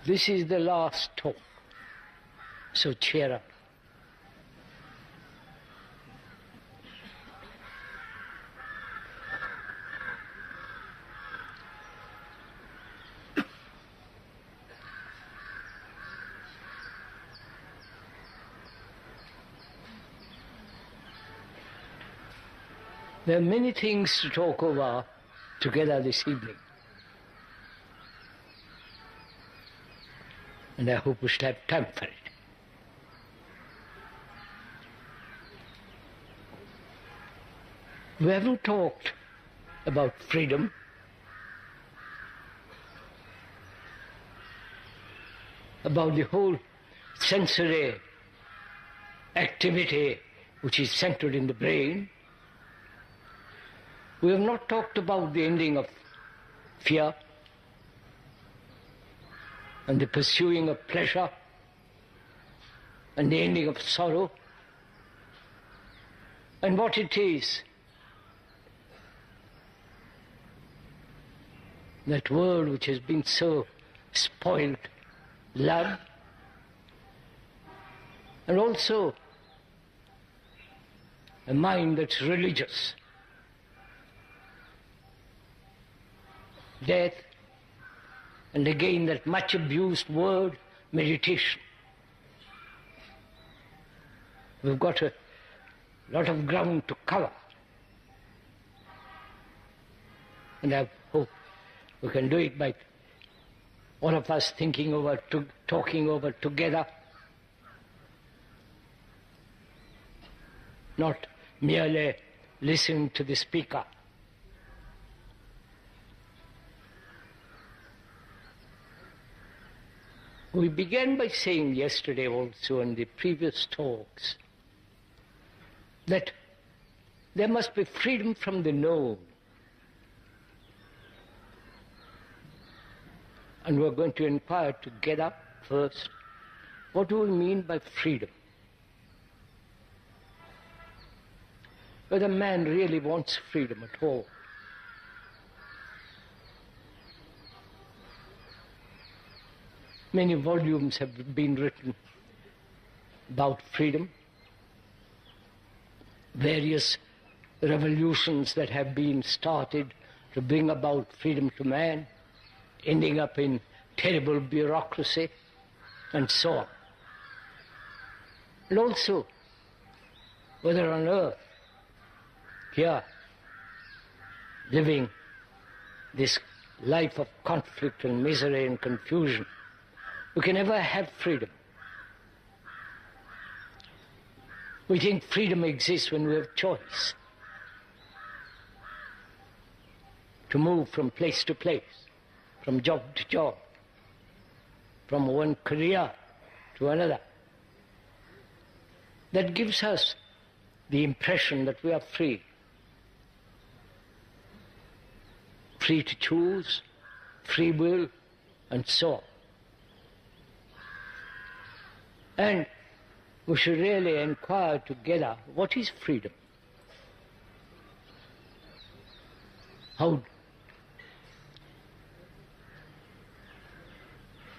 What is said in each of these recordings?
This is the last talk, so cheer up. There are many things to talk over together this evening. And I hope we shall have time for it. We haven't talked about freedom, about the whole sensory activity which is centered in the brain. We have not talked about the ending of fear and the pursuing of pleasure and the ending of sorrow, and what it is, that world which has been so spoiled, love, and also a mind that's religious, death, and again that much abused word, meditation. We've got a lot of ground to cover, and I hope we can do it by all of us thinking over, talking over together, not merely listening to the speaker. We began by saying yesterday also in the previous talks that there must be freedom from the known. And we're going to inquire together first, what do we mean by freedom? Whether man really wants freedom at all. Many volumes have been written about freedom, various revolutions that have been started to bring about freedom to man, ending up in terrible bureaucracy and so on. And also, whether on earth, here, living this life of conflict and misery and confusion, we can never have freedom. We think freedom exists when we have choice to move from place to place, from job to job, from one career to another. That gives us the impression that we are free. Free to choose, free will, and so on. And we should really inquire together, what is freedom? How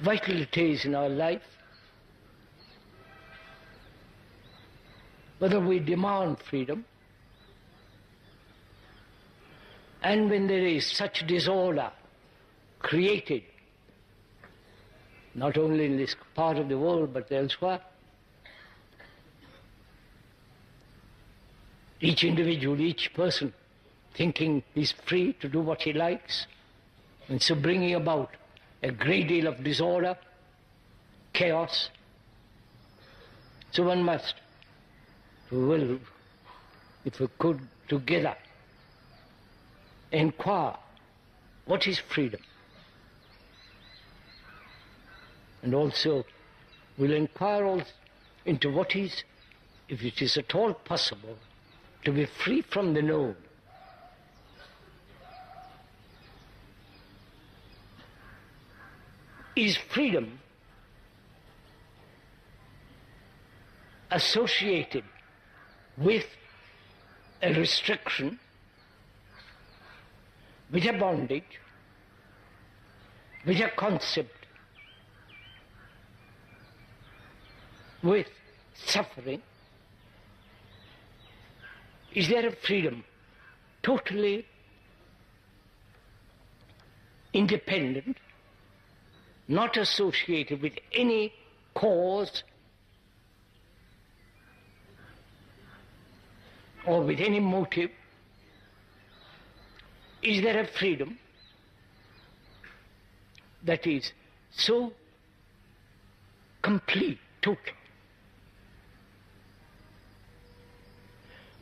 vital it is in our life, whether we demand freedom, and when there is such disorder created, not only in this part of the world but elsewhere, each individual, each person thinking he's free to do what he likes, and so bringing about a great deal of disorder, chaos. So one must, well, if we could together, inquire, what is freedom? And also, we'll inquire also into what is, if it is at all possible, to be free from the known. Is freedom associated with a restriction, with a bondage, with a concept with suffering? Is there a freedom totally independent, not associated with any cause or with any motive? Is there a freedom that is so complete, total?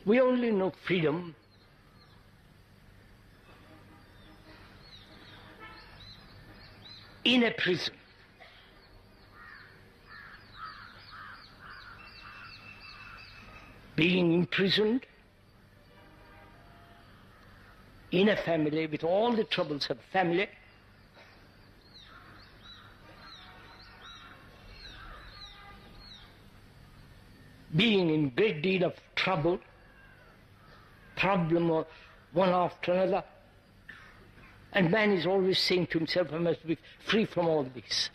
We only know freedom in a prison. Being imprisoned in a family with all the troubles of family, being in great deal of trouble, problem or one after another, and man is always saying to himself, I must be free from all this.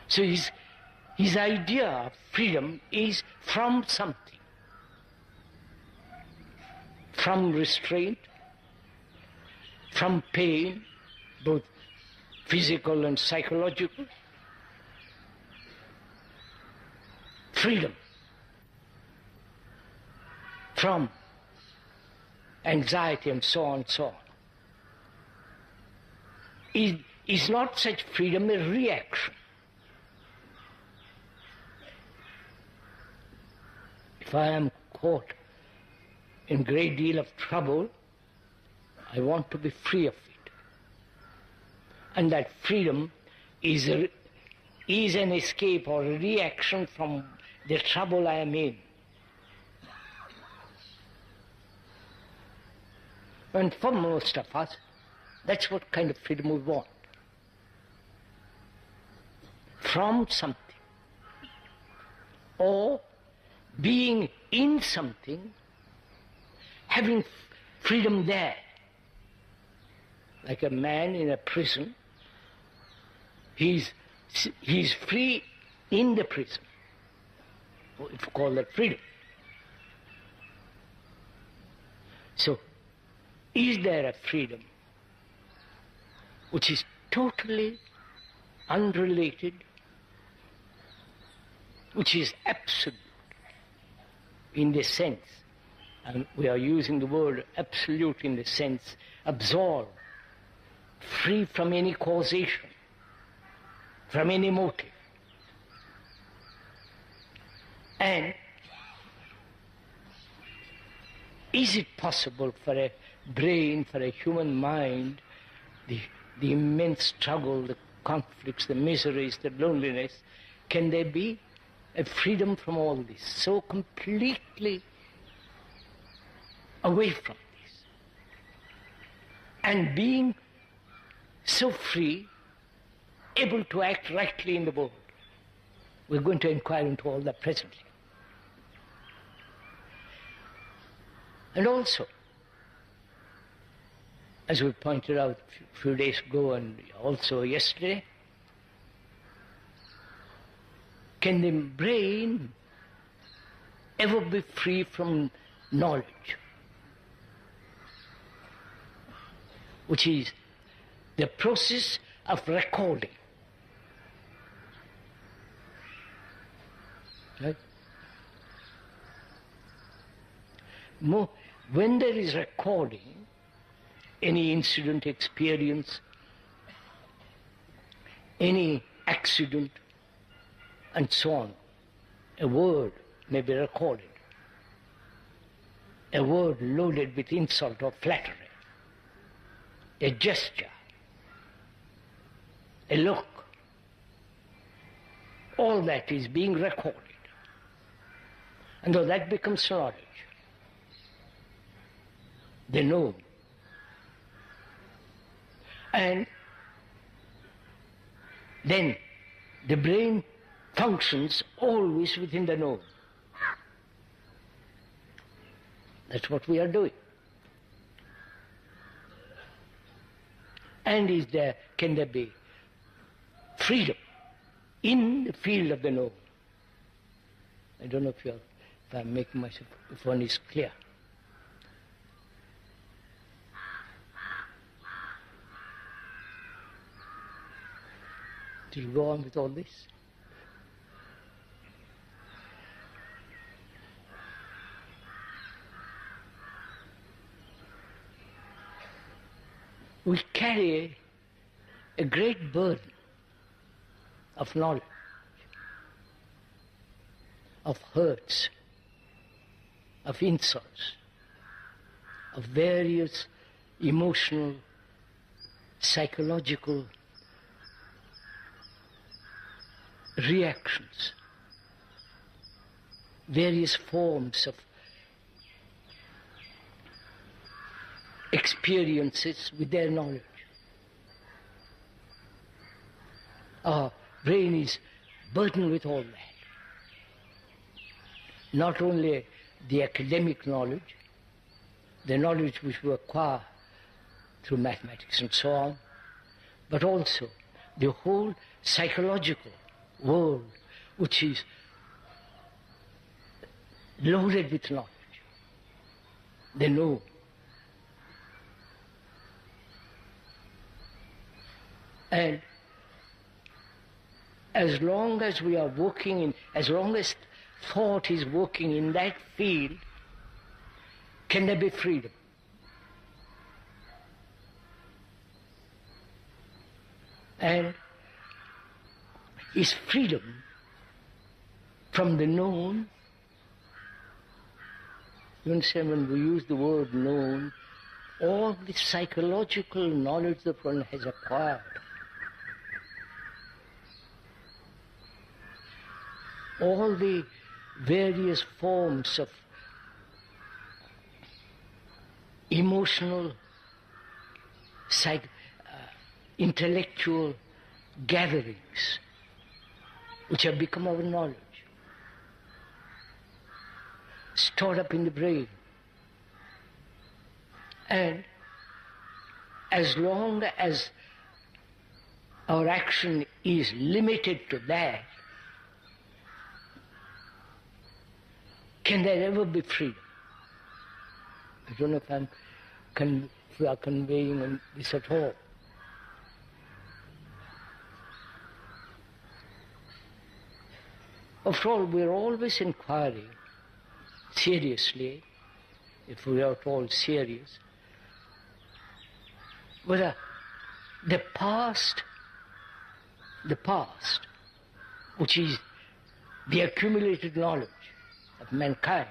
So his idea of freedom is from something. From restraint, from pain, both physical and psychological. Freedom from anxiety and so on and so on. Is not such freedom a reaction? If I am caught in great deal of trouble, I want to be free of it. And that freedom is an escape or a reaction from the trouble I am in. And for most of us, that's what kind of freedom we want. From something. Or being in something, having freedom there. Like a man in a prison, he's free in the prison. If you call that freedom. So, is there a freedom which is totally unrelated, which is absolute in the sense, and we are using the word absolute in the sense, absolved, free from any causation, from any motive. And is it possible for a brain, for a human mind, the immense struggle, the conflicts, the miseries, the loneliness, can there be a freedom from all this, so completely away from this? And being so free, able to act rightly in the world. We're going to inquire into all that presently. And also, as we pointed out a few days ago and also yesterday, can the brain ever be free from knowledge, which is the process of recording? Right? When there is recording, any incident, experience, any accident, and so on, a word may be recorded. A word loaded with insult or flattery. A gesture. A look. All that is being recorded. And though that becomes knowledge, the known. And then the brain functions always within the known. That's what we are doing. And can there be freedom in the field of the known. I don't know if I'm making myself, if one is clear. To go on with all this? We carry a great burden of knowledge, of hurts, of insults, of various emotional, psychological reactions, various forms of experiences with their knowledge. Our brain is burdened with all that. Not only the academic knowledge, the knowledge which we acquire through mathematics and so on, but also the whole psychological world which is loaded with knowledge. They know. And as long as we are working in, as long as thought is working in that field, can there be freedom? And is freedom from the known? You understand, when we use the word known, all the psychological knowledge that one has acquired, all the various forms of emotional, intellectual gatherings which have become our knowledge, stored up in the brain. And as long as our action is limited to that, can there ever be freedom? I don't know if we are conveying this at all. After all, we are always inquiring seriously, if we are at all serious, whether the past, which is the accumulated knowledge of mankind,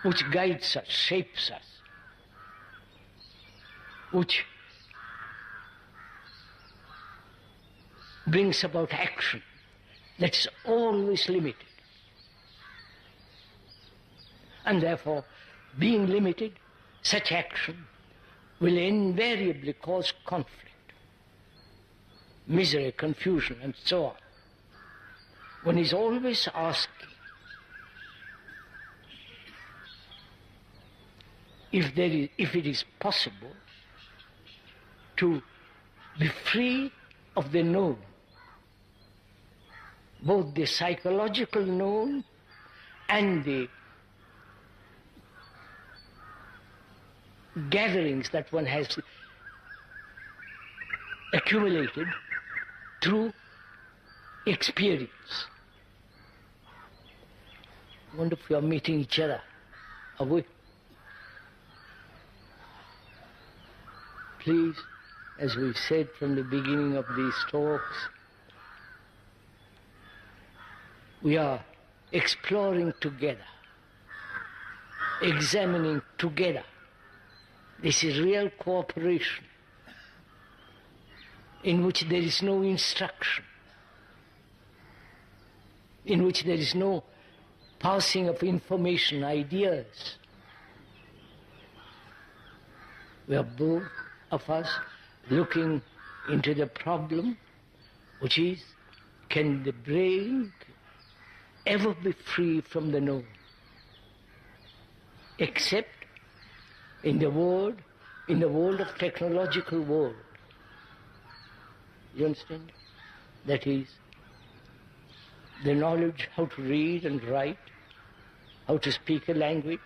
which guides us, shapes us, which brings about action that's always limited. And therefore, being limited, such action will invariably cause conflict, misery, confusion, and so on. One is always asking if it is possible to be free of the known, both the psychological known and the gatherings that one has accumulated through experience. I wonder if we are meeting each other. Are we? Please, as we said from the beginning of these talks, we are exploring together, examining together. This is real cooperation in which there is no instruction, in which there is no passing of information, ideas. We are both of us looking into the problem, which is, can the brain ever be free from the known? Except in the world of technological world, You understand? That is, the knowledge how to read and write, how to speak a language.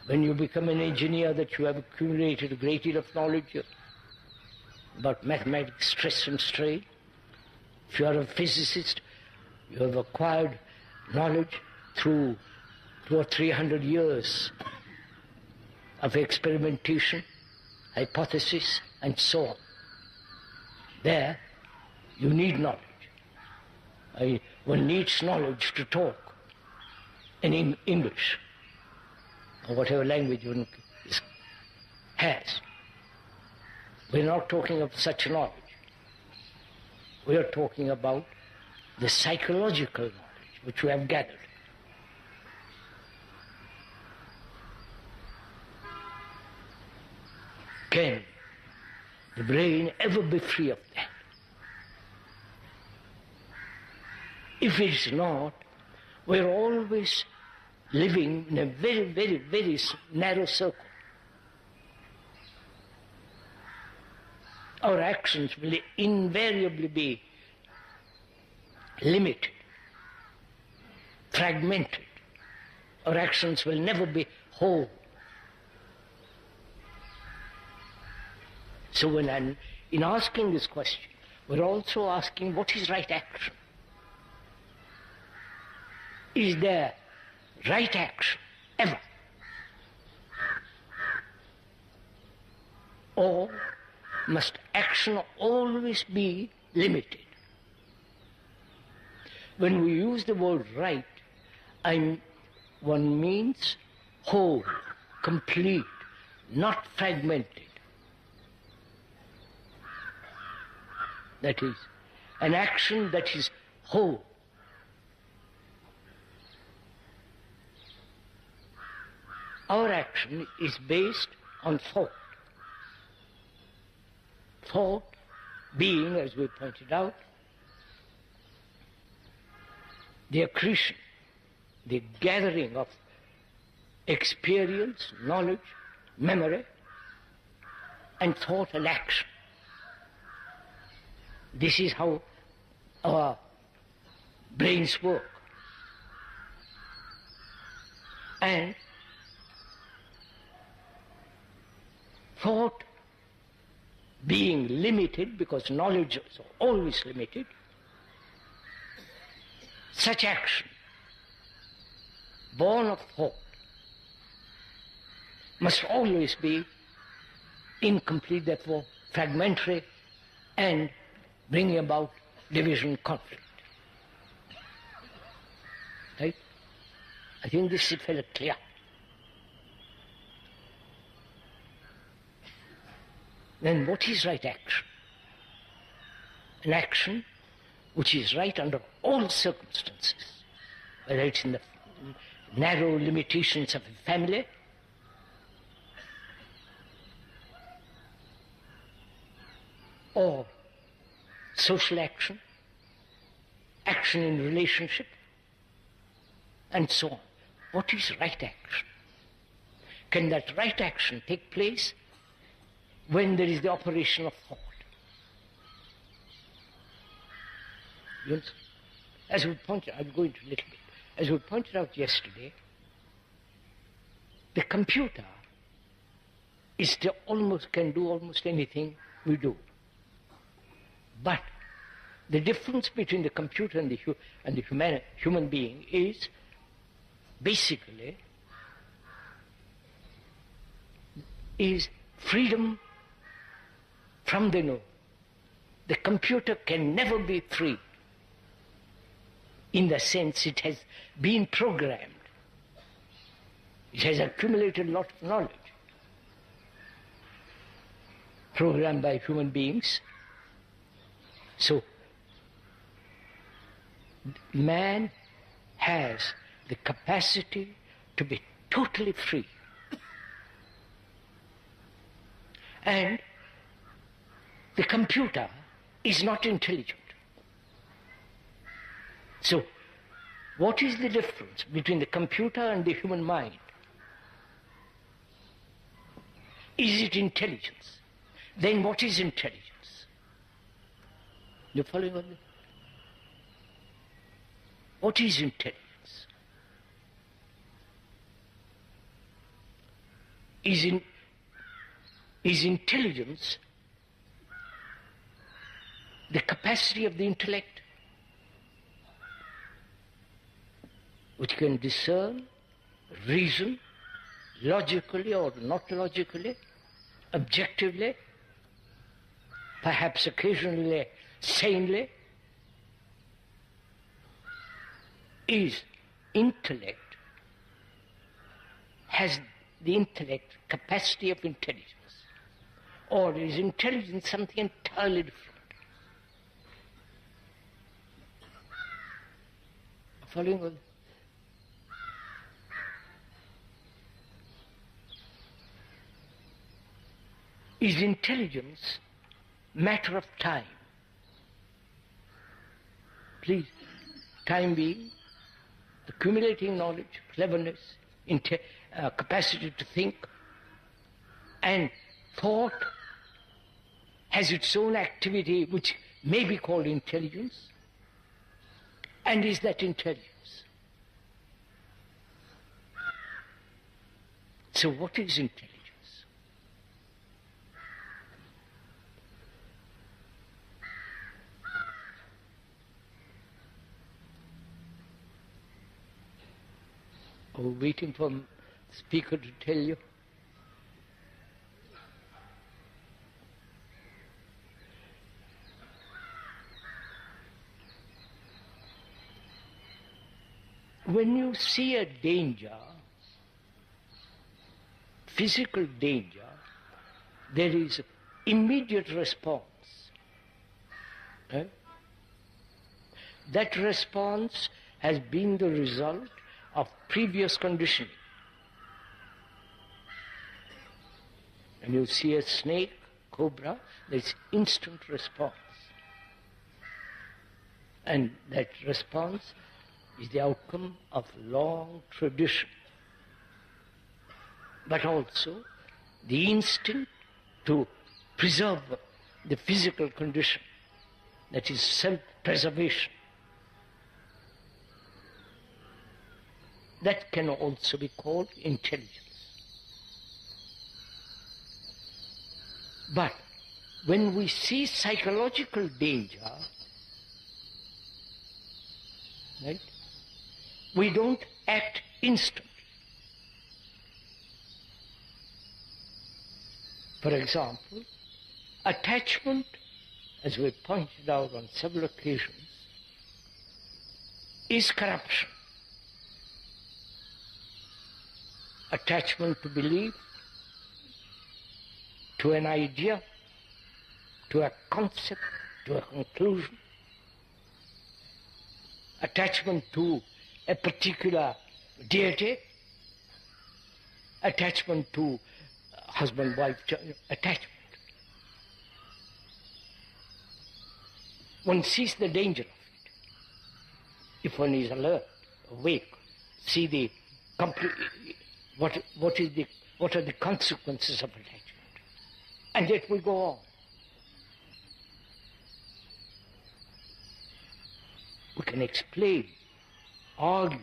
When you become an engineer, that you have accumulated a great deal of knowledge about mathematics, stress and strain. If you are a physicist, you have acquired knowledge through 200 or 300 years of experimentation, hypothesis, and so on. There, you need knowledge. One needs knowledge to talk in English, or whatever language one has. We're not talking of such knowledge. We are talking about the psychological knowledge which we have gathered. Can the brain ever be free of that? If it's not, we're always living in a very, very, very narrow circle. Our actions will invariably be limited, fragmented. Our actions will never be whole. So in asking this question, we're also asking, what is right action? Is there right action ever? Or must action always be limited? When we use the word right, one means whole, complete, not fragmented. That is, an action that is whole. Our action is based on thought. Thought being, as we pointed out, the accretion, the gathering of experience, knowledge, memory, and thought and action. This is how our brains work. And thought being limited, because knowledge is always limited, such action, born of thought, must always be incomplete, therefore fragmentary, and bringing about division, conflict. Right? I think this is fairly clear. Then what is right action? An action which is right under all circumstances, whether it's in the narrow limitations of a family, or social action, action in relationship, and so on. What is right action? Can that right action take place when there is the operation of thought? Yes. As we pointed, I'm going to a little bit. As we pointed out yesterday, the computer can do almost anything we do. But the difference between the computer and the human being is basically freedom from the known. The computer can never be free, in the sense it has been programmed. It has accumulated a lot of knowledge, programmed by human beings. So, man has the capacity to be totally free. And the computer is not intelligent. So, what is the difference between the computer and the human mind? Is it intelligence? Then what is intelligence? You following on me? What is intelligence? Is intelligence the capacity of the intellect which can discern, reason, logically or not logically, objectively, perhaps occasionally sanely? Is intellect, has the intellect capacity of intelligence? Or is intelligence something entirely different? Following on? Is intelligence matter of time? Please, time being accumulating knowledge, cleverness, capacity to think, and thought has its own activity which may be called intelligence. And is that intelligence? So what is intelligence? Are we waiting for the speaker to tell you? When you see a danger, physical danger, there is immediate response. Right? That response has been the result of previous conditioning. When you see a snake, cobra, there's instant response. And that response is the outcome of long tradition. But also the instinct to preserve the physical condition, that is self-preservation. That can also be called intelligence. But when we see psychological danger, right, we don't act instantly. For example, attachment, as we pointed out on several occasions, is corruption. Attachment to belief, to an idea, to a concept, to a conclusion. Attachment to a particular deity, attachment to husband, wife, attachment. One sees the danger of it. If one is alert, awake, see the complete, what are the consequences of attachment. And yet we go on. We can explain, argue,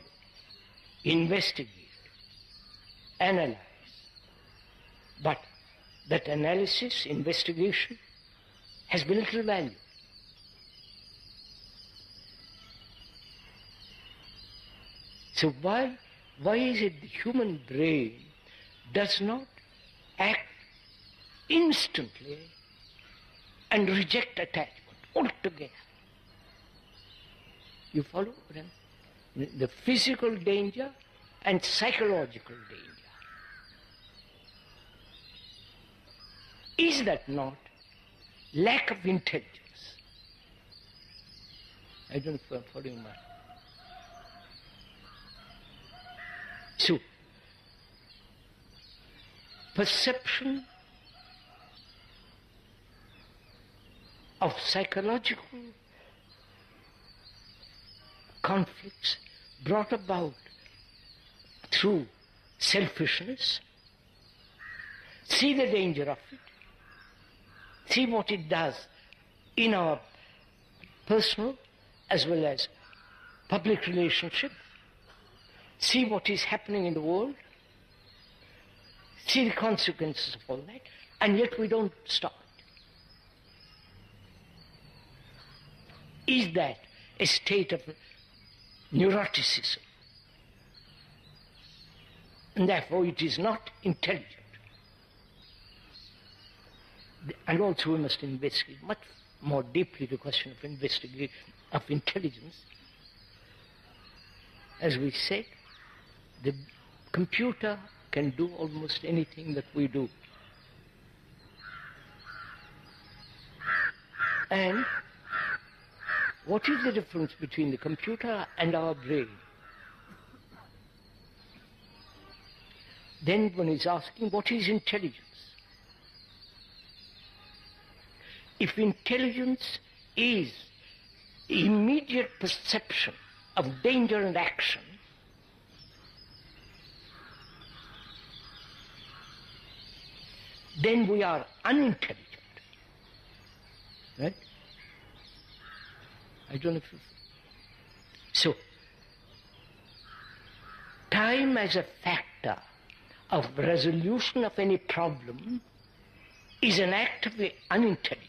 investigate, analyze. But that analysis, investigation, has very little value. So why is it the human brain does not act instantly and reject attachment altogether? You follow? The physical danger and psychological danger. Is that not lack of intelligence? I don't know if I'm following my... So, perception of psychological conflicts brought about through selfishness, see the danger of it, See what it does in our personal as well as public relationship. See what is happening in the world. See the consequences of all that. And yet we don't stop it. Is that a state of neuroticism? And therefore it is not intelligent. And also we must investigate much more deeply the question of intelligence. As we said, the computer can do almost anything that we do. And what is the difference between the computer and our brain? Then one is asking, what is intelligence? If intelligence is immediate perception of danger and action, then we are unintelligent. Right? I don't know if you... So, time as a factor of resolution of any problem is an act of unintelligence.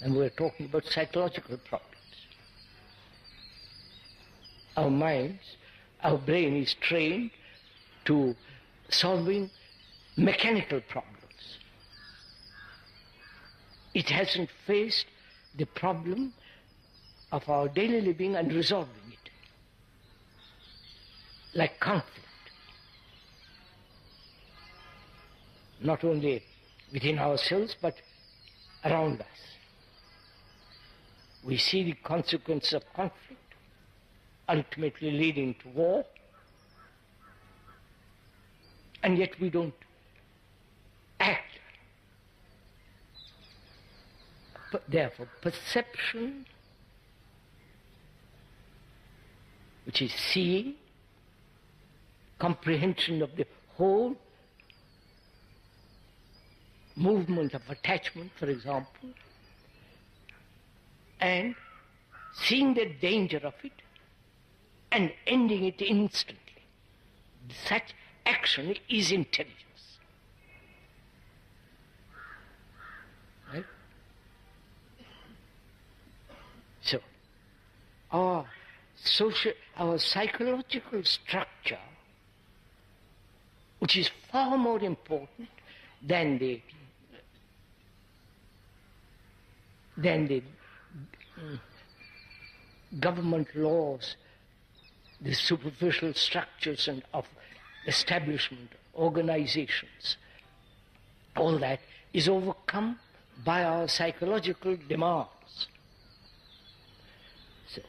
And we're talking about psychological problems. Our minds, our brain is trained to solving mechanical problems. It hasn't faced the problem of our daily living and resolving it. Like conflict. Not only within ourselves, but around us. We see the consequences of conflict, ultimately leading to war, and yet we don't act. But therefore, perception, which is seeing, comprehension of the whole movement of attachment, for example, and seeing the danger of it and ending it instantly. Such action is intelligence. Right? So, our psychological structure, which is far more important than the government laws, the superficial structures and of establishment, organizations, all that is overcome by our psychological demands. So,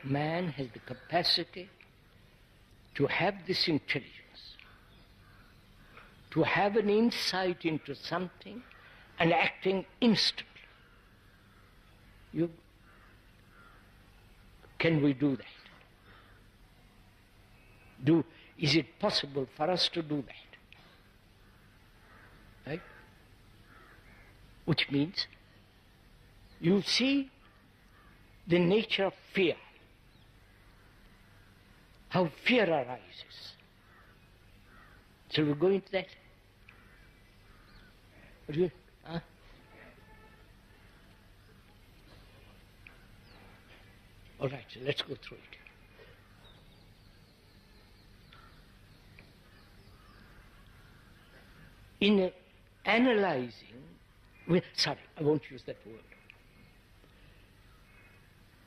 man has the capacity to have this intelligence, to have an insight into something and acting instantly. Can we do that? Is it possible for us to do that? Right? Which means, you see the nature of fear, how fear arises. Shall we go into that? All right, so let's go through it. In analyzing, I won't use that word.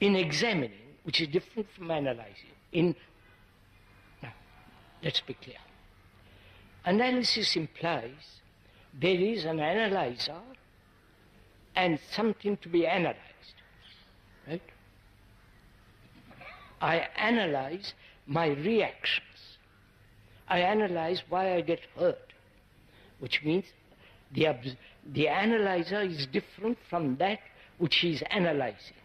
In examining, which is different from analyzing, let's be clear. Analysis implies there is an analyzer and something to be analyzed. Right? I analyze my reactions. I analyze why I get hurt, which means the analyzer is different from that which he is analyzing.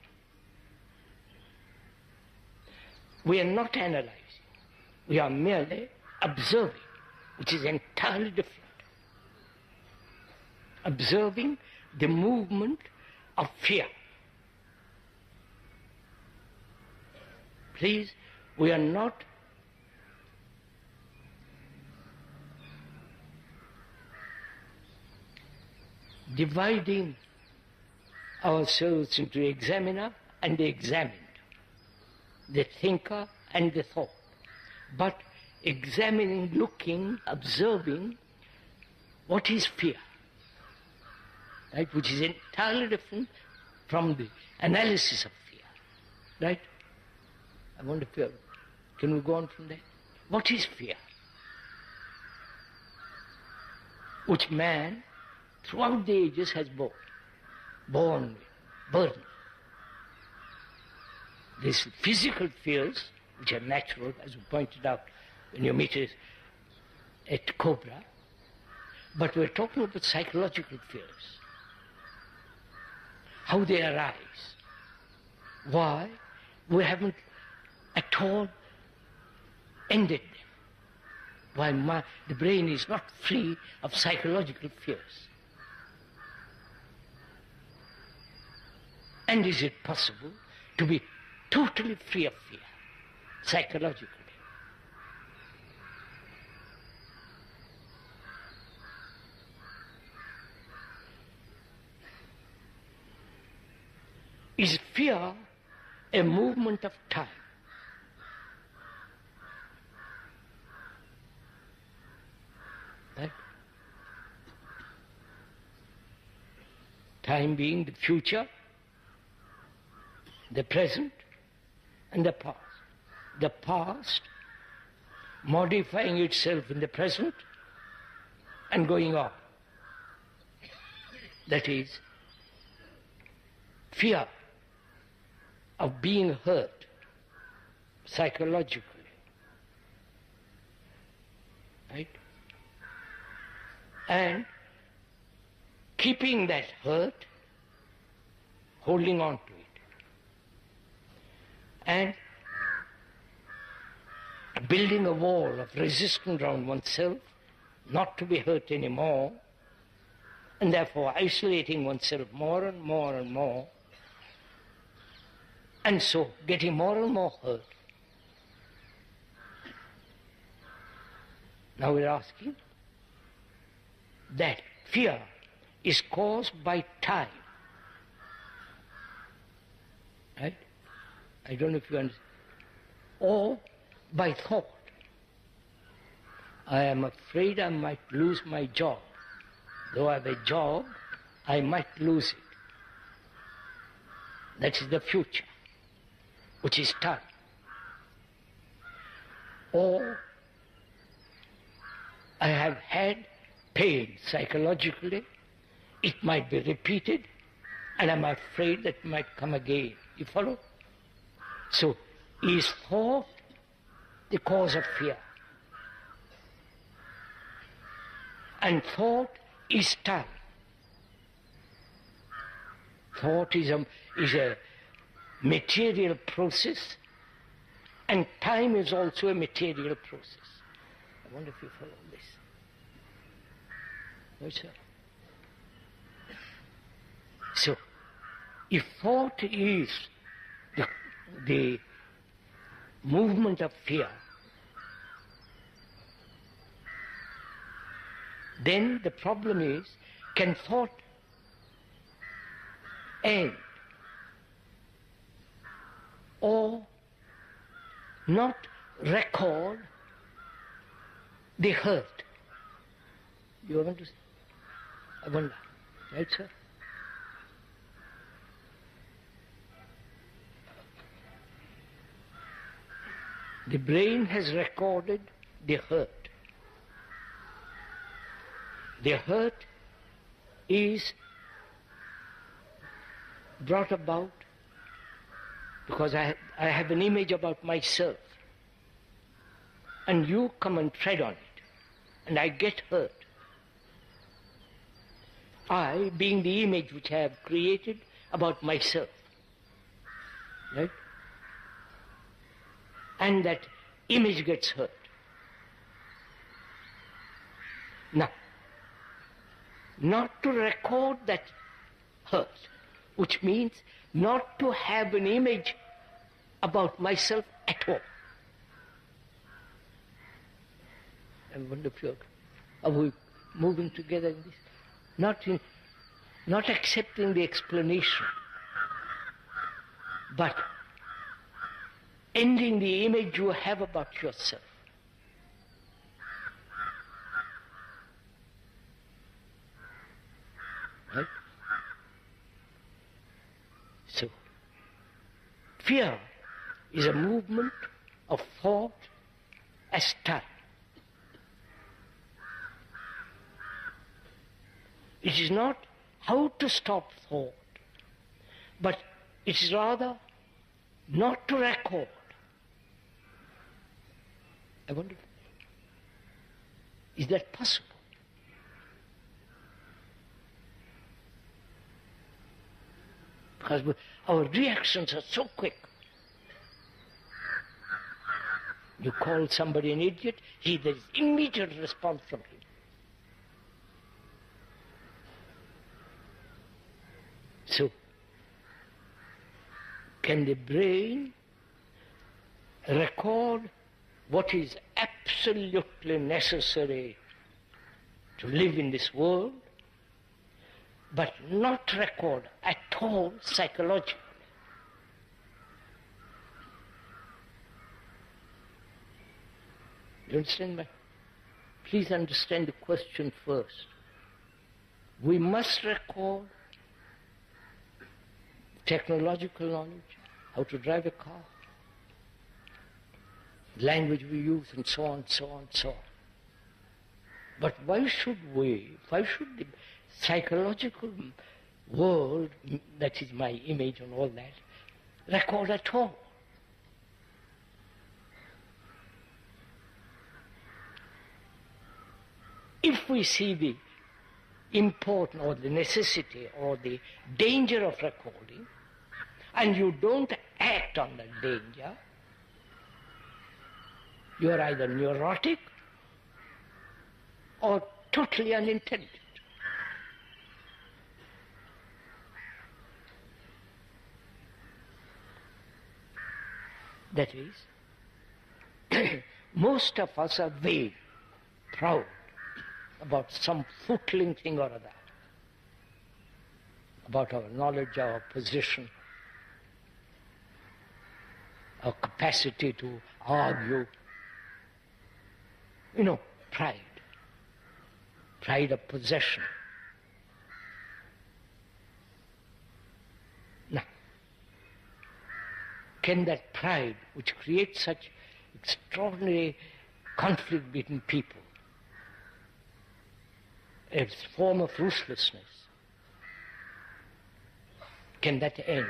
We are not analyzing. We are merely observing, which is entirely different. Observing the movement of fear. Please, we are not dividing ourselves into examiner and the examined, the thinker and the thought, but examining, looking, observing what is fear, right? Which is entirely different from the analysis of fear, right? I wonder if can we go on from there? What is fear? Which man throughout the ages has borne with, burden. These physical fears, which are natural, as we pointed out when you meet it at Cobra, but we're talking about psychological fears. How they arise. Why? We haven't at all ended them. Why the brain is not free of psychological fears. And is it possible to be totally free of fear, psychologically? Is fear a movement of time? Right? Time being the future, the present, and the past. The past modifying itself in the present and going on. That is, fear of being hurt psychologically. Right? And keeping that hurt, holding on to it. And building a wall of resistance around oneself, not to be hurt anymore, and therefore isolating oneself more and more and more, and so getting more and more hurt. Now we're asking that fear is caused by time. Right? I don't know if you understand. Or by thought. I am afraid I might lose my job. Though I have a job, I might lose it. That is the future, which is time. Or I have had pain psychologically, it might be repeated, and I'm afraid that it might come again. You follow? So, is thought the cause of fear? And thought is time. Thought is a material process, and time is also a material process. I wonder if you follow this. No, sir. So, if thought is the movement of fear, then the problem is, can thought end or not record the hurt? You want to say? I wonder. Right, sir? The brain has recorded the hurt. The hurt is brought about because I have an image about myself, and you come and tread on it, and I get hurt. I, being the image which I have created about myself, right? and that image gets hurt. Now, not to record that hurt, which means not to have an image about myself at all. I wonder if are we moving together in this? Not accepting the explanation, but ending the image you have about yourself. Right? So, fear is a movement of thought as time. It is not how to stop thought, but it is rather not to record. I wonder, is that possible? Because our reactions are so quick. You call somebody an idiot, there is immediate response from him. So, can the brain record what is absolutely necessary to live in this world, but not record at all psychologically? You understand? Please understand the question first. We must record technological knowledge, how to drive a car, language we use, and so on, so on, so on. But why should the psychological world, that is my image and all that, record at all? If we see the importance or the necessity or the danger of recording, and you don't act on that danger, you are either neurotic or totally unintelligent. That is, most of us are vain, proud about some footling thing or other, about our knowledge, our position, our capacity to argue. Pride of possession. Now, can that pride, which creates such extraordinary conflict between people, a form of ruthlessness, can that end?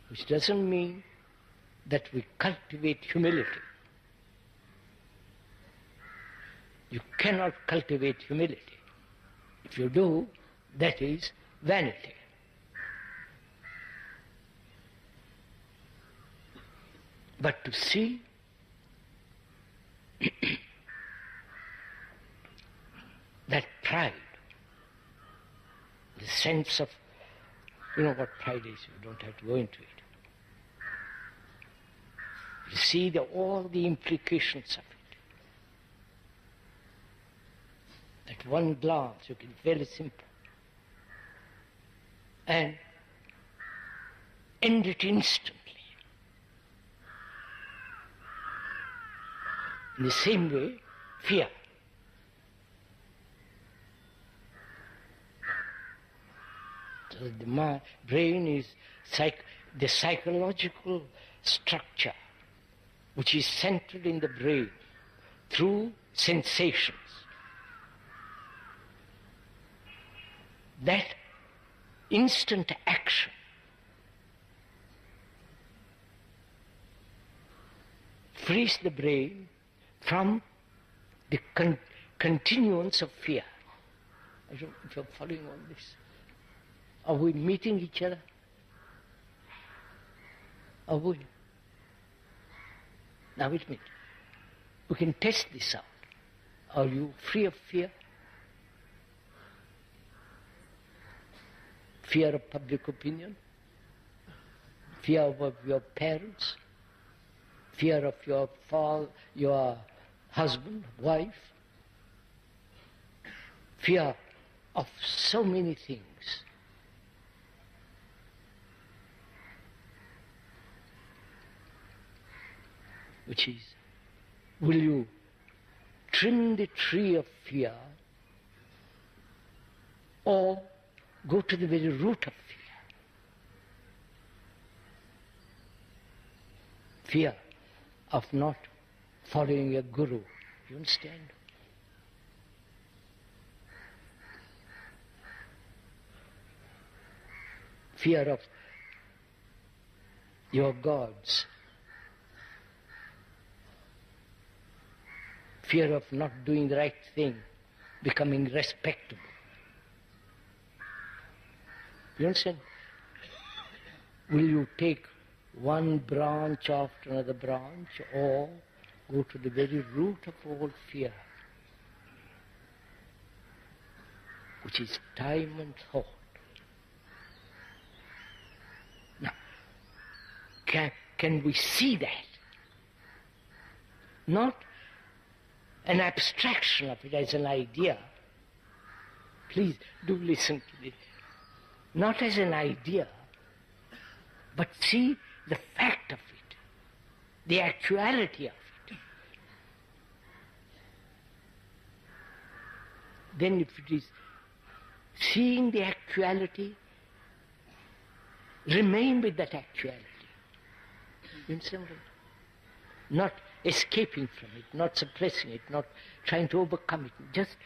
Which doesn't mean that we cultivate humility. You cannot cultivate humility. If you do, that is vanity. But to see that pride, the sense of, what pride is, you don't have to go into it. You see all the implications of it. At one glance, you can very simple. And end it instantly. In the same way, fear. So the brain is the psychological structure which is centered in the brain through sensations. That instant action frees the brain from the continuance of fear. I don't know if you're following all this. Are we meeting each other? Or would you? Now wait a minute. We can test this out. Are you free of fear? Fear of public opinion? Fear of your parents? Fear of your father, your husband, wife? Fear of so many things. Which is, will you trim the tree of fear or go to the very root of fear? Fear of not following a guru. You understand? Fear of your gods. Fear of not doing the right thing, becoming respectable. You understand? Will you take one branch after another branch, or go to the very root of all fear, which is time and thought? Now, can we see that? Not an abstraction of it as an idea. Please do listen to this. Not as an idea, but see the fact of it, the actuality of it. Then if it is seeing the actuality, remain with that actuality. You understand? Not escaping from it, not suppressing it, not trying to overcome it. Just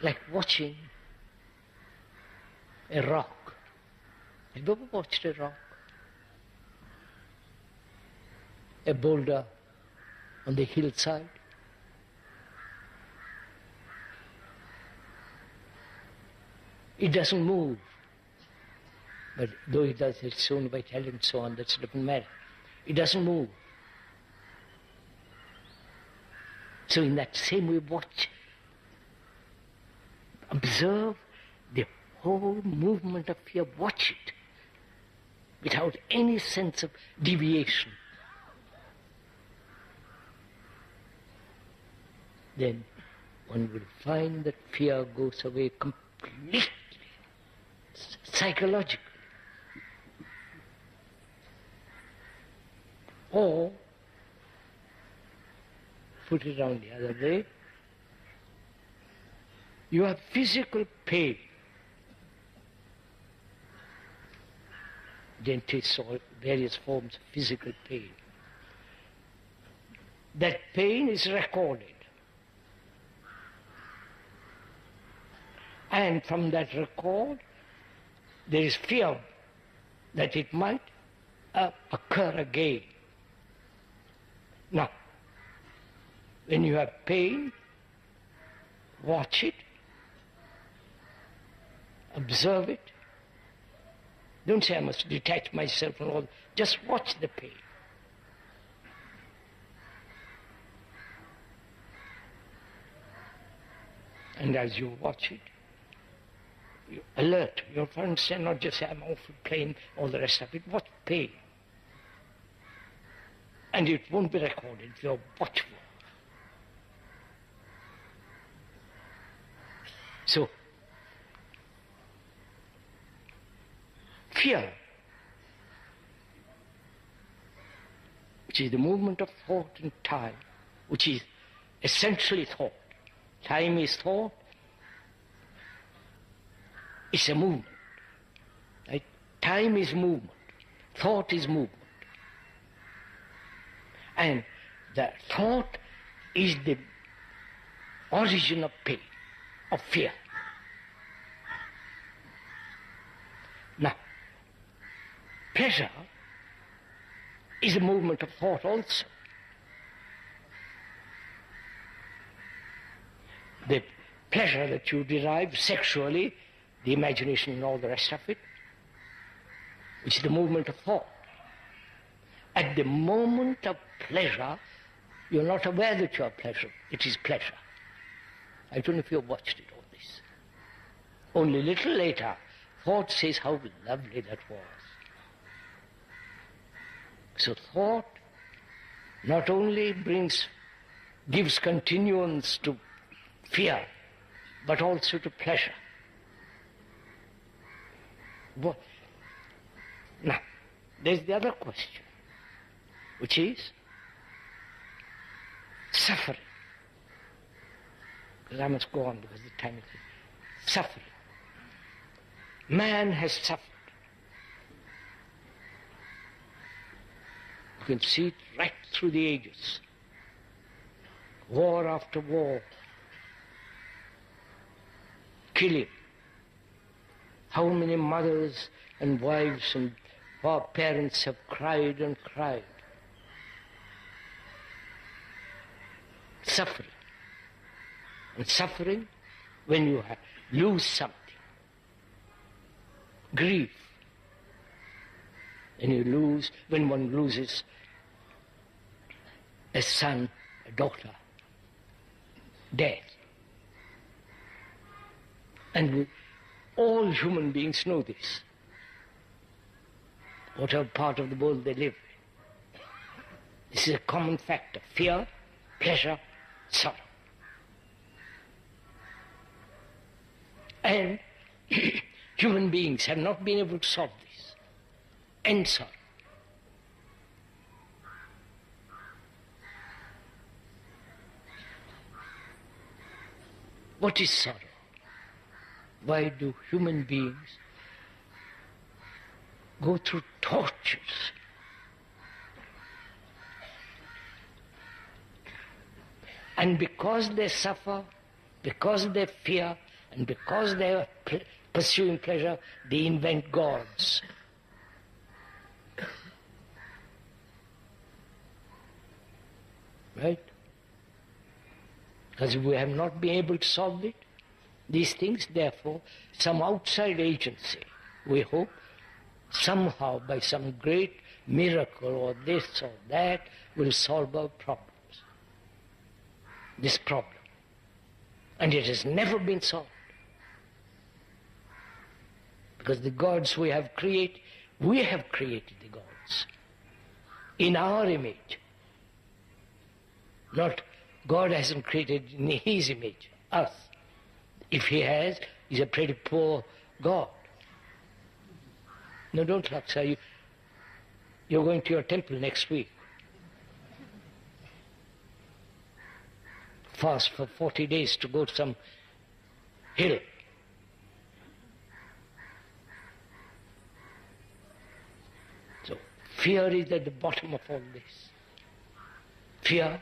like watching a rock. Have you ever watched a rock? A boulder on the hillside? It doesn't move. But though it does its own vitality and so on, that's a different matter. It doesn't move. So in that same way, watch. Observe the whole movement of fear. Watch it without any sense of deviation. Then one will find that fear goes away completely, psychologically. Or, put it on the other way, you have physical pain, dentists or various forms of physical pain. That pain is recorded. And from that record, there is fear that it might occur again. Now, when you have pain, watch it, observe it. Don't say I must detach myself from all. Just watch the pain. And as you watch it, you alert. You'll understand, not just say I'm awful pain, all the rest of it. Watch pain. And it won't be recorded if you're watchful. So, fear, which is the movement of thought and time, which is essentially thought. Time is thought. It's a movement. Right? Time is movement. Thought is movement. And the thought is the origin of pain, of fear. Now, pleasure is a movement of thought also. The pleasure that you derive sexually, the imagination and all the rest of it, which is the movement of thought. At the moment of pleasure, you're not aware that you're pleasure. It is pleasure. I don't know if you've watched it, all this. Only a little later, thought says how lovely that was. So thought not only gives continuance to fear, but also to pleasure. Now, there's the other question, which is suffering. Because I must go on because the time is suffering. Man has suffered. You can see it right through the ages. War after war. Killing. How many mothers and wives and our parents have cried and cried. Suffering. And suffering when you lose something. Grief. When one loses a son, a daughter. Death. And all human beings know this. Whatever part of the world they live in. This is a common factor. Fear, pleasure, sorrow. And human beings have not been able to solve this. And sorrow. What is sorrow? Why do human beings go through tortures? And because they suffer, because they fear, and because they are pursuing pleasure, they invent gods. Right? Because we have not been able to solve it. These things, therefore, some outside agency, we hope, somehow by some great miracle or this or that, will solve our problems. This problem. And it has never been solved. Because the gods we have created the gods. In our image. Not, God hasn't created in His image, us. If He has, He's a pretty poor God. No, don't laugh, sir. You're going to your temple next week. Fast for 40 days to go to some hill. So, fear is at the bottom of all this. Fear,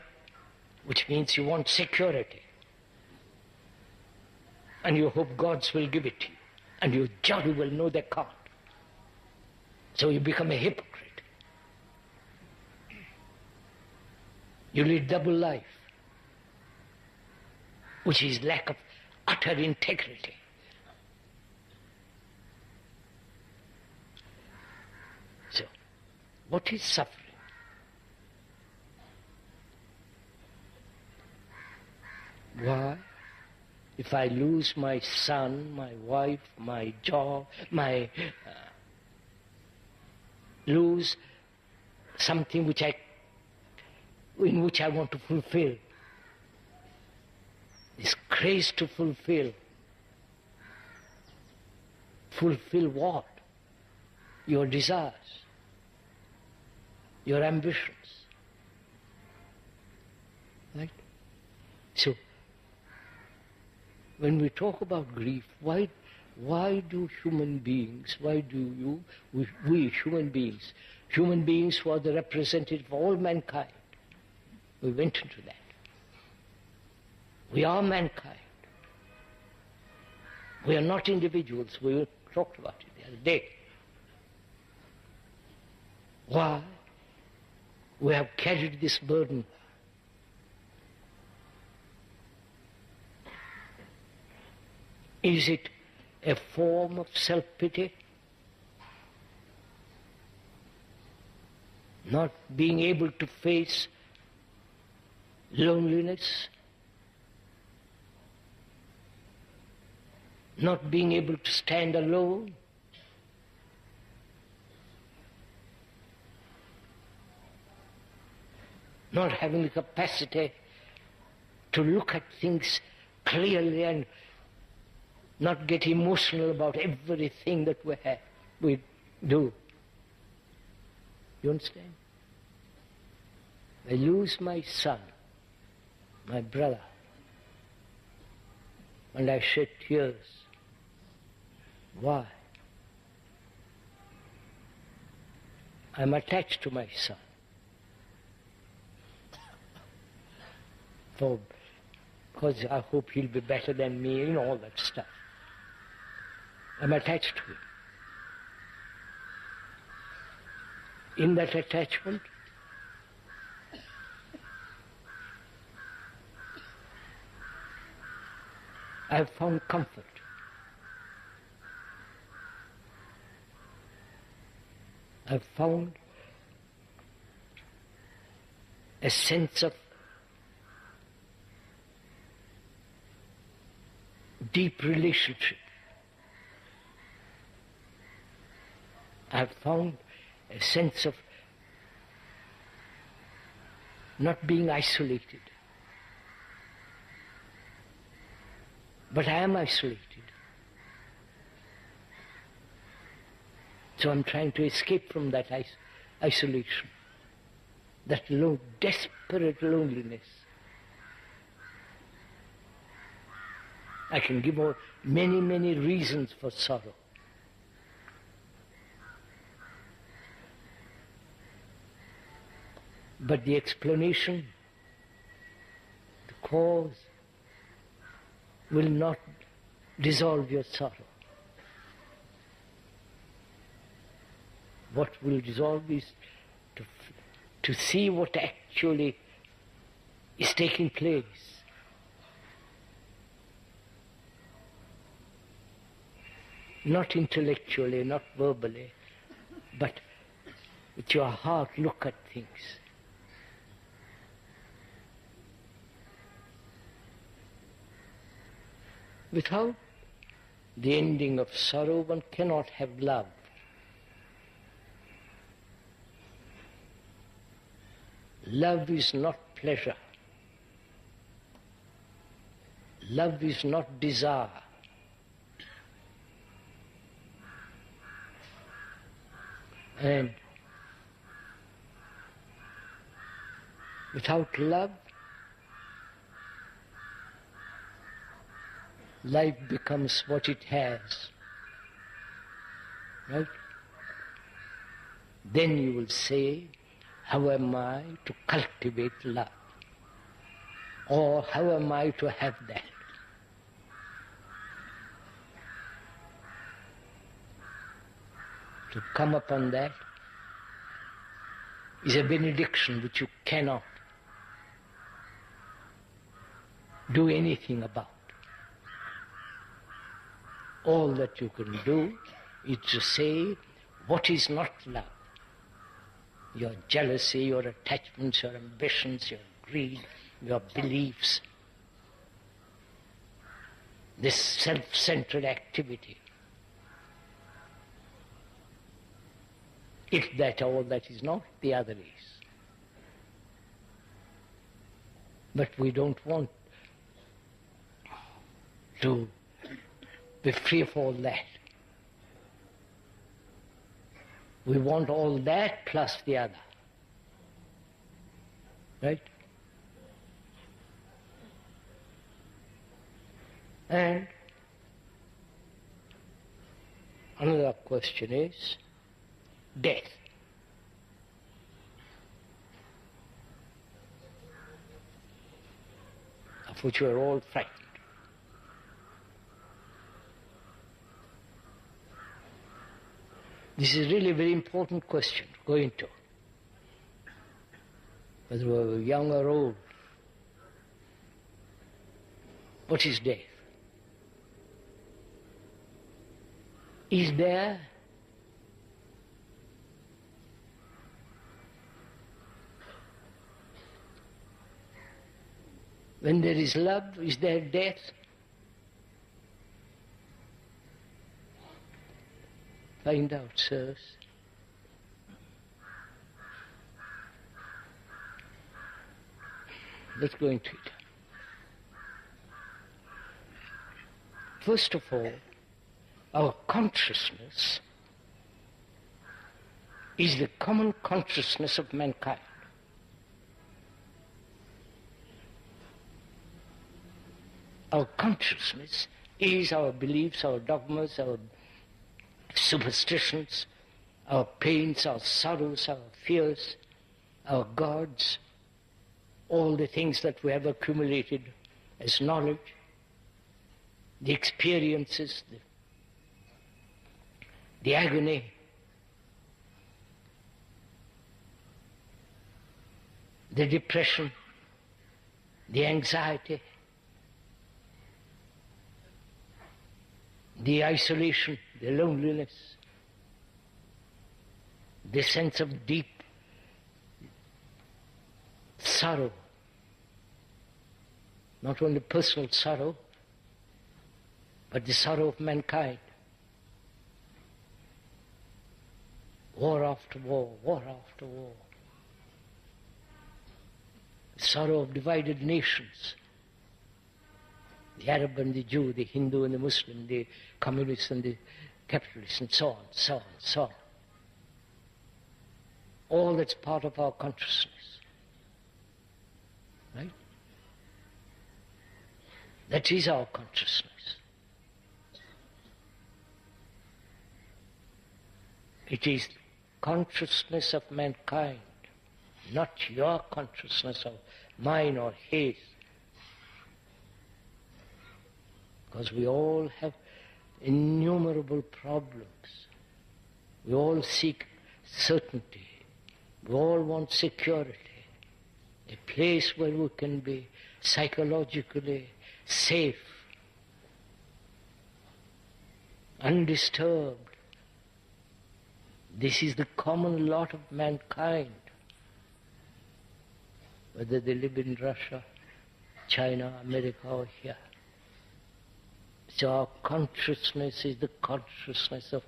which means you want security. And you hope gods will give it to you. And you jolly well know they can't. So you become a hypocrite. You lead double life, which is lack of utter integrity. So, what is suffering? Why? If I lose my son, my wife, my job, lose something in which I want to fulfill. This craze to fulfill. Fulfill what? Your desires, your ambitions. Right? So, when we talk about grief, why do human beings, we human beings who are the representative of all mankind, we went into that. We are mankind. We are not individuals. We talked about it the other day. Why? We have carried this burden. Is it a form of self-pity? not being able to face loneliness, not being able to stand alone, not having the capacity to look at things clearly and not get emotional about everything that we do. You understand? I lose my son, my brother, and I shed tears. Why? I'm attached to my son. Because I hope he'll be better than me and all that stuff. I'm attached to him. In that attachment, I've found comfort. I've found a sense of deep relationship. I've found a sense of not being isolated. But I am isolated. So I'm trying to escape from that isolation, that desperate loneliness. I can give many, many reasons for sorrow. But the explanation, the cause, will not dissolve your sorrow. What will dissolve is to see what actually is taking place. Not intellectually, not verbally, but with your heart look at things. Without the ending of sorrow, one cannot have love. Love is not pleasure. Love is not desire. And without love, life becomes what it has. Right? Then you will say, how am I to cultivate love? Or how am I to have that? To come upon that is a benediction which you cannot do anything about. All that you can do is to say what is not love. Your jealousy, your attachments, your ambitions, your greed, your beliefs, this self-centered activity. If that all that is not, the other is. But we don't want to be free of all that. We want all that plus the other. Right? And another question is death. Of which we are all frightened. This is really a very important question to go into. Whether we're young or old. What is death? Is there When there is love, is there death? Find out, sirs. Let's go into it. First of all, our consciousness is the common consciousness of mankind. Our consciousness is our beliefs, our dogmas, our superstitions, our pains, our sorrows, our fears, our gods, all the things that we have accumulated as knowledge, the experiences, the agony, the depression, the anxiety, the isolation, the loneliness, the sense of deep sorrow, not only personal sorrow, but the sorrow of mankind. War after war, war after war. The sorrow of divided nations. The Arab and the Jew, the Hindu and the Muslim, the communist and the capitalist, and so on, so on, so on. All that's part of our consciousness. Right? That is our consciousness. It is consciousness of mankind, not your consciousness of mine or his. Because we all have innumerable problems. We all seek certainty. We all want security. A place where we can be psychologically safe, undisturbed. This is the common lot of mankind, whether they live in Russia, China, America, or here. So our consciousness is the consciousness of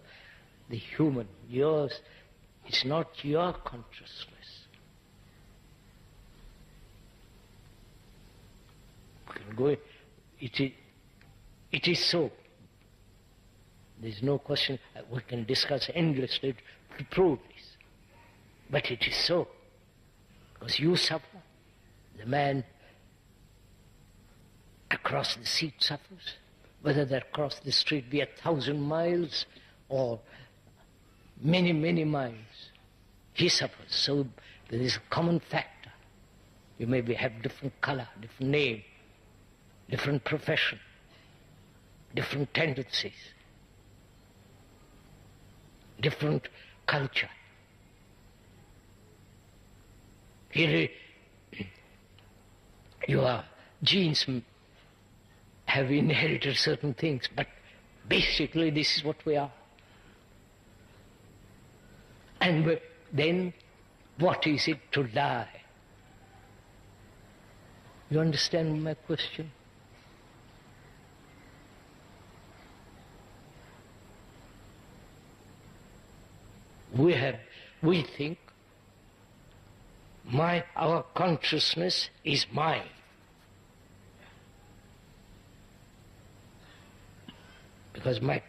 the human. Yours, it's not your consciousness. We can go, it is so. There's no question. We can discuss endlessly to prove this. But it is so. Because you suffer. The man across the sea suffers. Whether that across the street be 1,000 miles or many, many miles, he suffers. So there is a common factor. You maybe have different color, different name, different profession, different tendencies, different culture. Here, your genes have inherited certain things, but basically this is what we are. And then, what is it to die? You understand my question? We think our consciousness is mine. Because the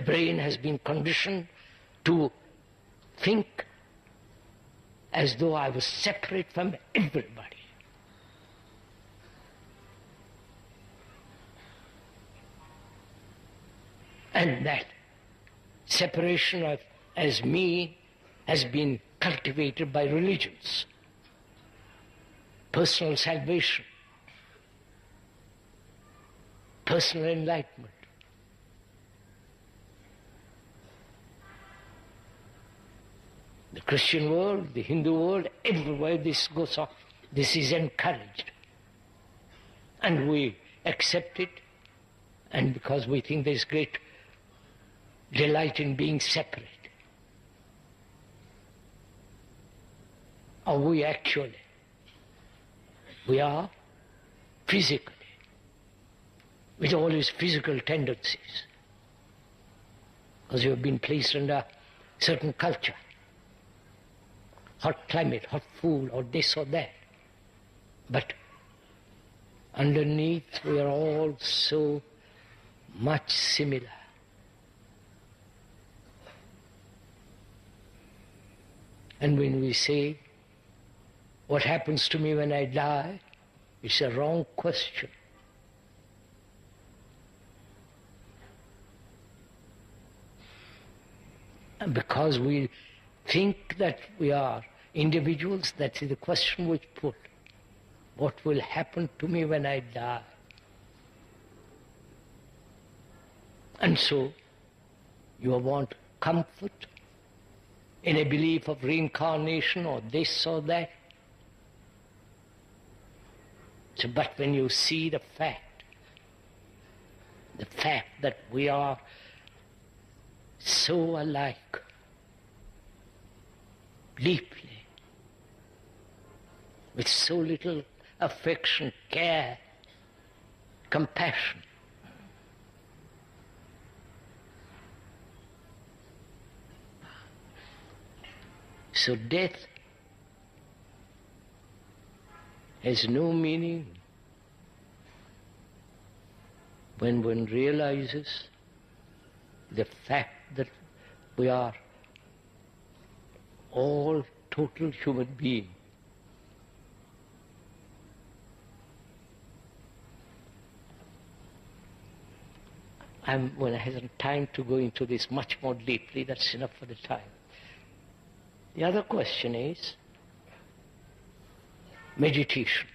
brain has been conditioned to think as though I was separate from everybody. And that separation as me has been cultivated by religions. Personal salvation, personal enlightenment. The Christian world, the Hindu world, everywhere this goes on. This is encouraged. And we accept it, and because we think there's great delight in being separate. Are we actually We are physically, with all his physical tendencies, because you have been placed under certain culture, hot climate, hot food, or this or that. But underneath we are all so much similar. And when we say, what happens to me when I die? It's a wrong question. And because we think that we are individuals, that is the question which put. What will happen to me when I die? And so, you want comfort in a belief of reincarnation or this or that. So, but when you see the fact that we are so alike, deeply, with so little affection, care, compassion, so death has no meaning when one realizes the fact that we are all total human beings. When I have time to go into this much more deeply, that's enough for the time. The other question is meditation.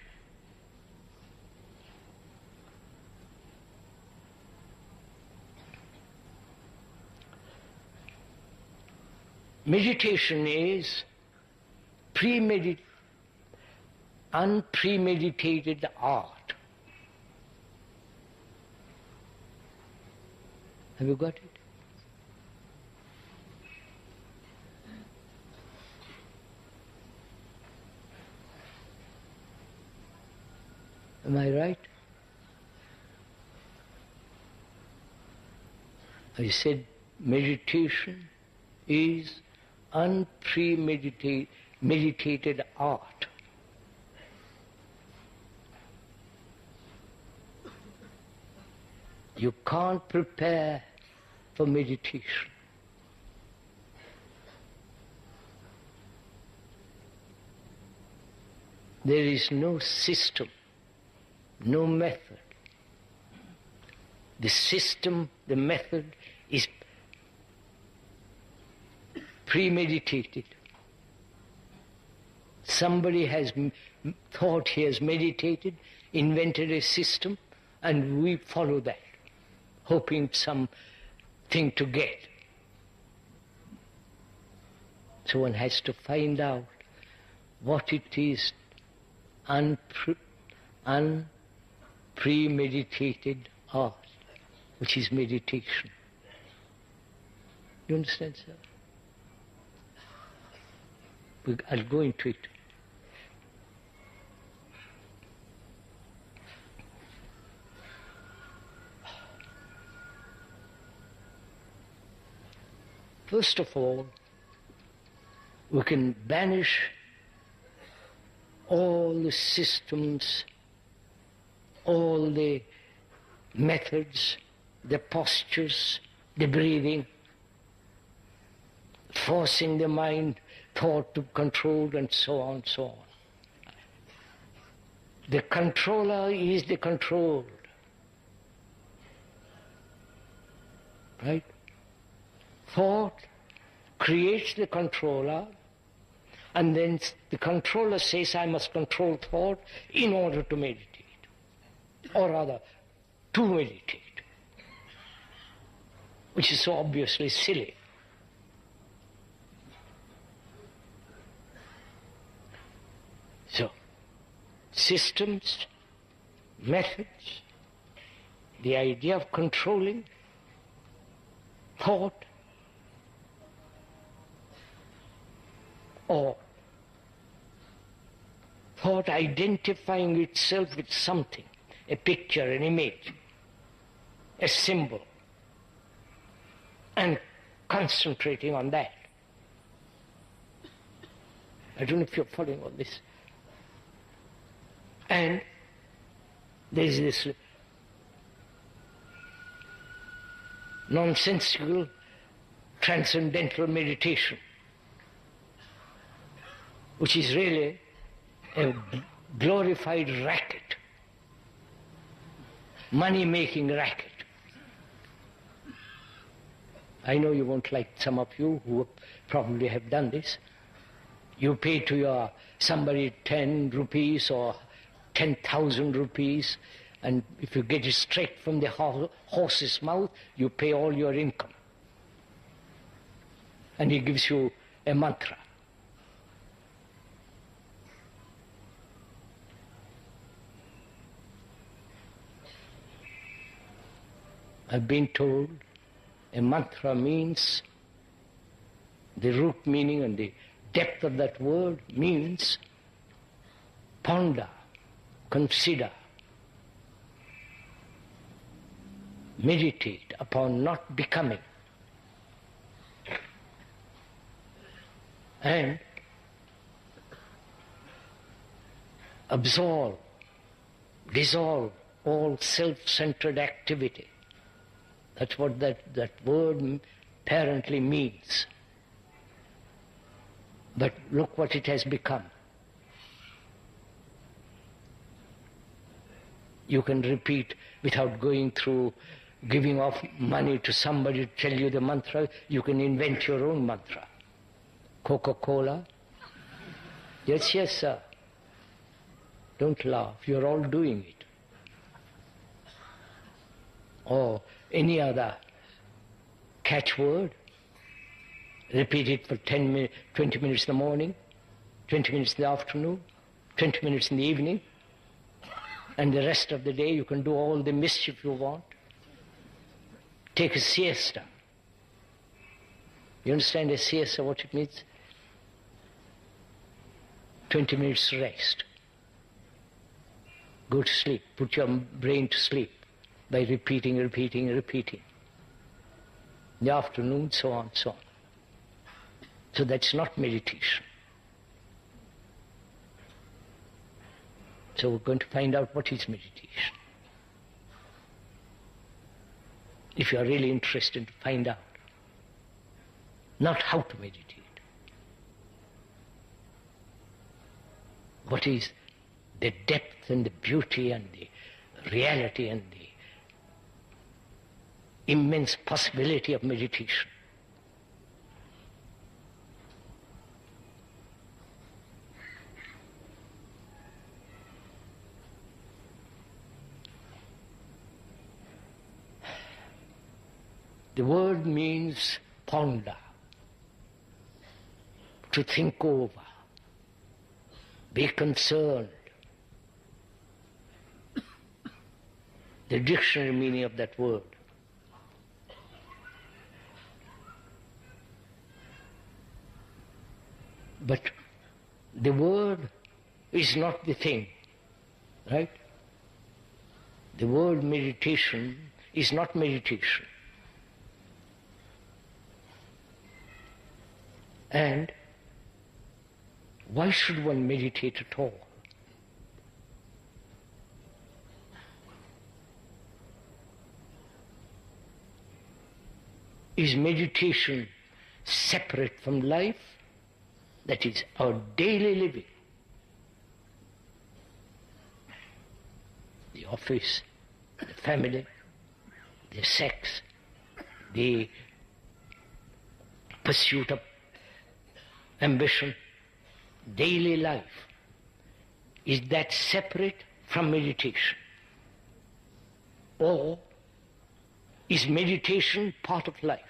Meditation is unpremeditated art. Have you got it? Am I right? I said meditation is unpremeditated art. You can't prepare for meditation. There is no system, no method. The system, the method is premeditated. Somebody has thought he has meditated, invented a system, and we follow that, hoping something to get. So one has to find out what it is unpremeditated art, which is meditation. You understand, sir? I'll go into it. First of all, we can banish all the systems, all the methods, the postures, the breathing, forcing the mind, thought to control, and so on, so on. The controller is the controlled. Right? Thought creates the controller, and then the controller says, I must control thought in order to meditate, or rather, to meditate, which is so obviously silly. So, systems, methods, the idea of controlling thought, or thought identifying itself with something, a picture, an image, a symbol, and concentrating on that. I don't know if you're following all this. And there's this nonsensical transcendental meditation, which is really a glorified racket, money-making racket. I know you won't like some of you who probably have done this. You pay to your somebody 10 rupees or 10,000 rupees, and if you get it straight from the horse's mouth, you pay all your income. And he gives you a mantra. I've been told a mantra means, the root meaning and the depth of that word means ponder, consider, meditate upon not becoming, and absolve, dissolve all self-centered activity. That's what that word apparently means. But look what it has become. You can repeat without going through giving off money to somebody to tell you the mantra. You can invent your own mantra. Coca-Cola. Yes, yes, sir. Don't laugh. You're all doing it. Or any other catchword. Repeat it for 10 minutes, 20 minutes in the morning, 20 minutes in the afternoon, 20 minutes in the evening, and the rest of the day you can do all the mischief you want. Take a siesta. You understand a siesta, what it means? 20 minutes rest. Go to sleep. Put your brain to sleep by repeating. In the afternoon, so on, so on. So that's not meditation. So we're going to find out what is meditation. If you are really interested to find out. Not how to meditate. What is the depth and the beauty and the reality and the immense possibility of meditation. The word means ponder, to think over, be concerned. The dictionary meaning of that word. But the word is not the thing, right? The word meditation is not meditation. And why should one meditate at all? Is meditation separate from life? That is our daily living. The office, the family, the sex, the pursuit of ambition, daily life. Is that separate from meditation? Or is meditation part of life?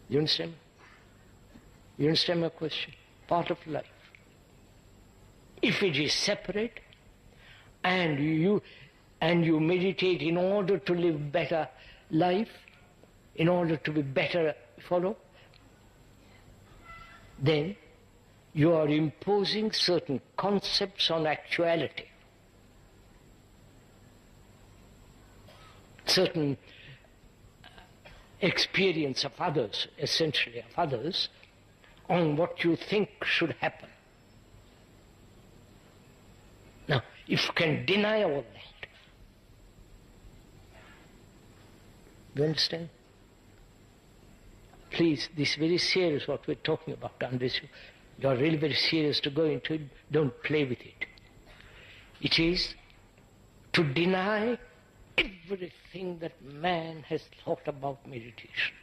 You understand? You understand my question? Part of life. If it is separate and you meditate in order to live better life, in order to be better, follow? Then You are imposing certain concepts on actuality, certain experience of others, essentially of others, on what you think should happen. Now, if you can deny all that, do you understand? Please, this is very serious what we're talking about, unless you are really very serious to go into it, don't play with it. It is to deny everything that man has thought about meditation.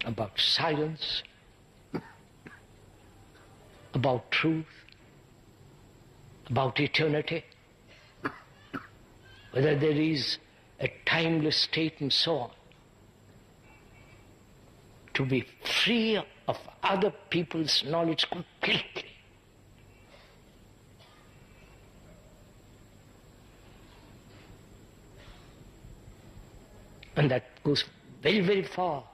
About silence, about truth, about eternity, whether there is a timeless state and so on. To be free of other people's knowledge completely. And that goes very, very far.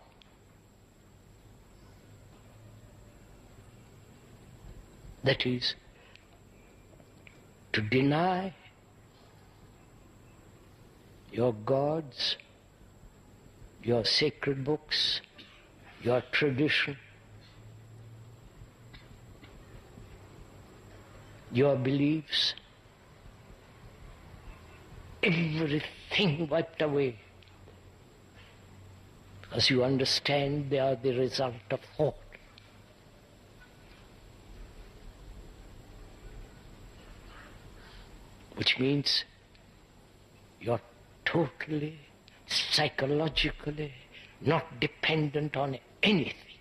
That is, to deny your gods, your sacred books, your tradition, your beliefs, everything wiped away, because you understand they are the result of thought. Which means you're totally, psychologically not dependent on anything.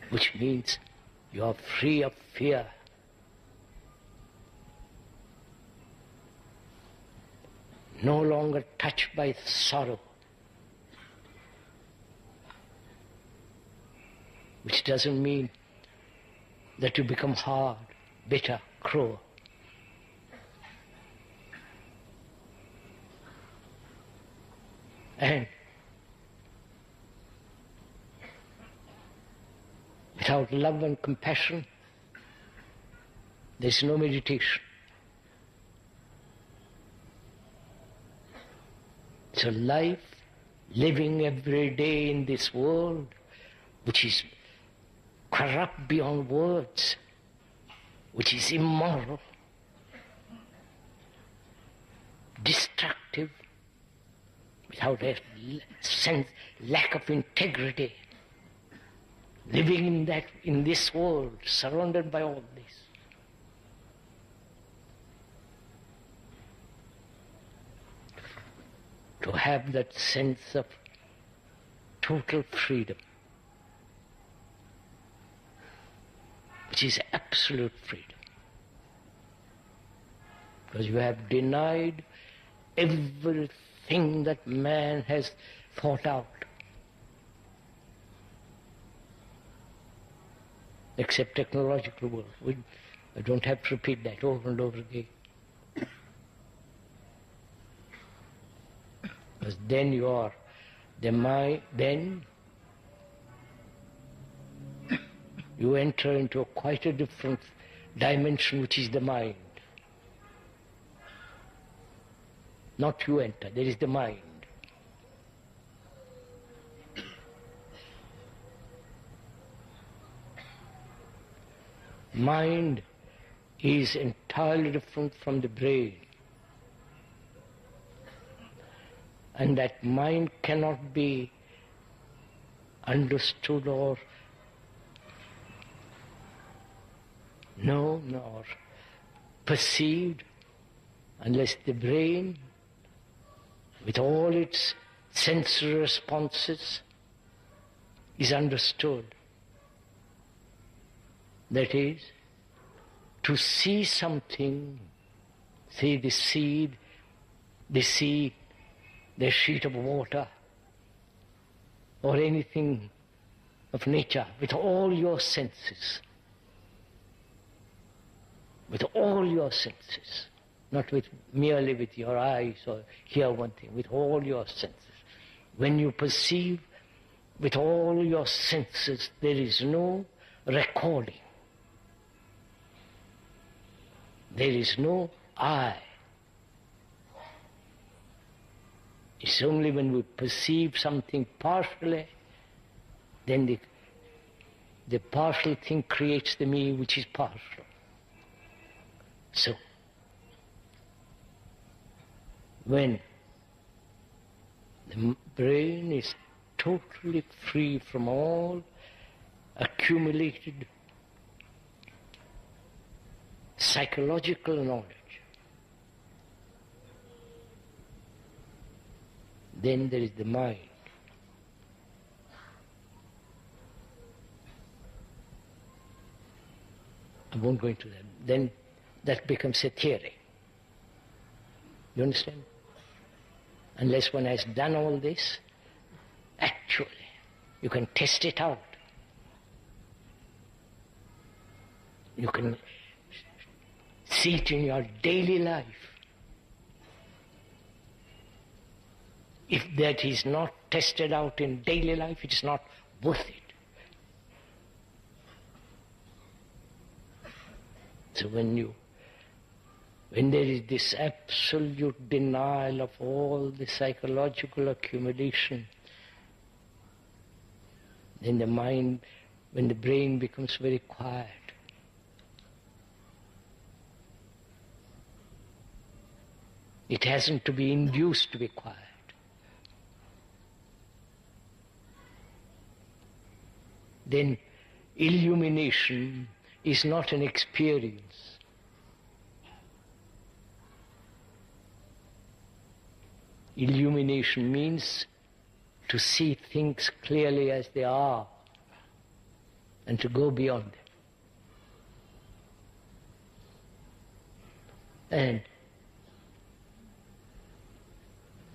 Which means you are free of fear. No longer touched by sorrow. Which doesn't mean that you become hard, bitter, cruel. And without love and compassion, there is no meditation. So life, living every day in this world, which is corrupt beyond words, which is immoral, destructive, without a sense, lack of integrity, living in this world, surrounded by all this. To have that sense of total freedom, which is absolute freedom. Because you have denied everything that man has thought out, except technological world. I don't have to repeat that over and over again. Because then you are the mind, then you enter into quite a different dimension, which is the mind. Not you enter, there is the mind. Mind is entirely different from the brain. And that mind cannot be understood or known or perceived unless the brain, with all its sensory responses, is understood. That is, to see something, say the seed, the sea, the sheet of water, or anything of nature, with all your senses. with all your senses, not merely with your eyes or hear one thing, with all your senses. When you perceive with all your senses, there is no recording. There is no I. It's only when we perceive something partially, then the partial thing creates the me which is partial. So, when the brain is totally free from all accumulated psychological knowledge, then there is the mind. I won't go into that. Then that becomes a theory. You understand? Unless one has done all this, actually, you can test it out. You can see it in your daily life. If that is not tested out in daily life, it is not worth it. So when there is this absolute denial of all the psychological accumulation, then the mind, when the brain becomes very quiet, it hasn't to be induced to be quiet. Then illumination is not an experience. Illumination means to see things clearly as they are and to go beyond them. And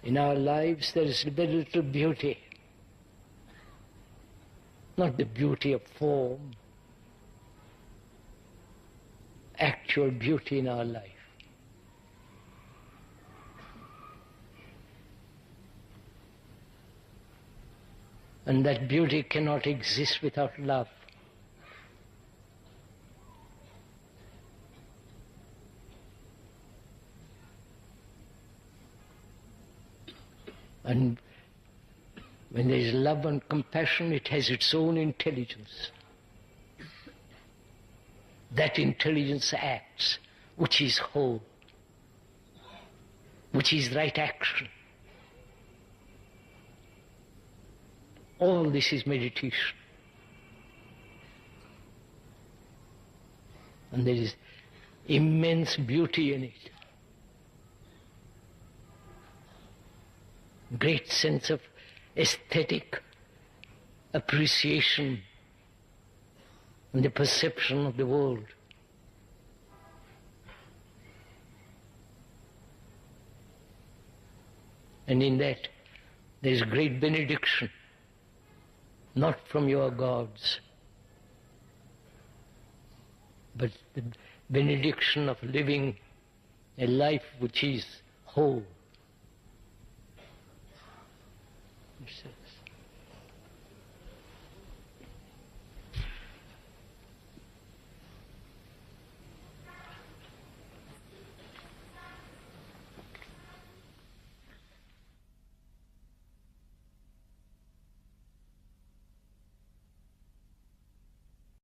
in our lives there is very little beauty. Not the beauty of form, actual beauty in our life. And that beauty cannot exist without love. And when there is love and compassion, it has its own intelligence. That intelligence acts, which is whole, which is right action. All this is meditation. And there is immense beauty in it. Great sense of aesthetic appreciation and the perception of the world. And in that there is great benediction, not from your gods, but the benediction of living a life which is whole. It says.